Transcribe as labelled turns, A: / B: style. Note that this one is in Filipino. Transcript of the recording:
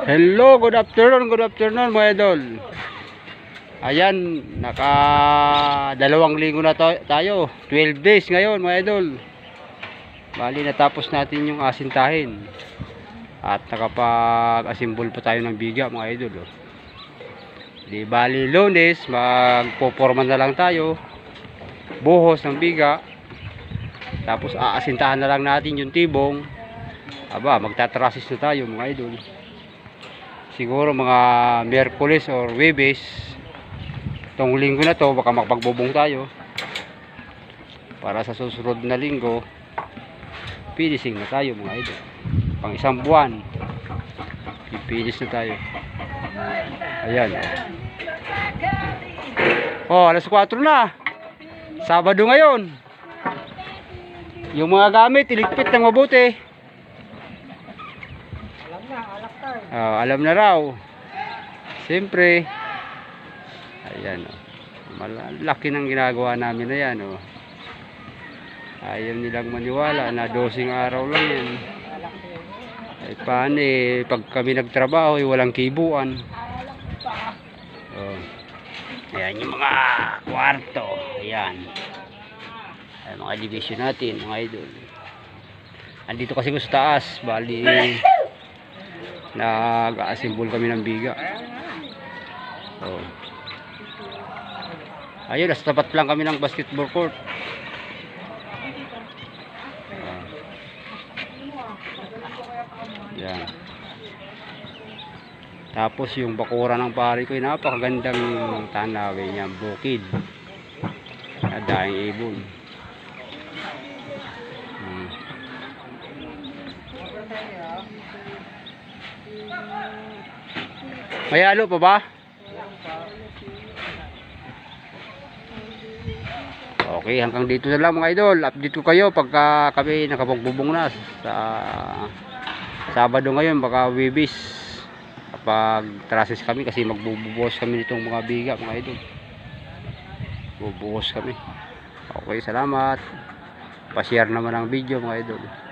A: Hello, good afternoon mga idol. Ayan, naka 2 linggo na tayo, 12 days ngayon mga idol. Bali natapos natin yung asintahin. At nakapag-assemble pa tayo ng biga mga idol. Di bali Lunes, magpoporma na lang tayo. Buhos ng biga. Tapos aasintahan na lang natin yung tibong. Aba, magtatrasis na tayo mga idol. Siguro mga Miyerkules or Huwebes itong linggo na to, baka makapagbubong tayo para sa susunod na linggo finishing na tayo mga idol. Pang isang buwan finish na tayo. Ayan, alas 4 na, Sabado ngayon. Yung mga gamit iligpit ng mabuti. Alam na raw. Siyempre. Ayan, malaki ng ginagawa namin na yan. Ayaw nilang maniwala na 12 araw lang yan. Ay paano pag kami nagtrabaho walang kibuan. Ayan yung mga kwarto. Ayan. Ayan mga division natin mga idol. Andito kasi ko sa taas. Bali nag-assemble kami ng biga. Ayun, nasa tapat lang kami ng basketball court. Yan. Tapos yung bakura ng pari ko, napakagandang tanawin niya, bukid na daing ibon. May halo pa ba? Okay, hanggang dito na lang mga idol. Update ko kayo pagka kami nakapagbubong na sa Sabado ngayon, baka Huwebes kapag traces kami kasi magbubuhos kami nitong mga biga mga idol. Bubuhos kami. Okay, salamat. Pa-share naman ang video mga idol.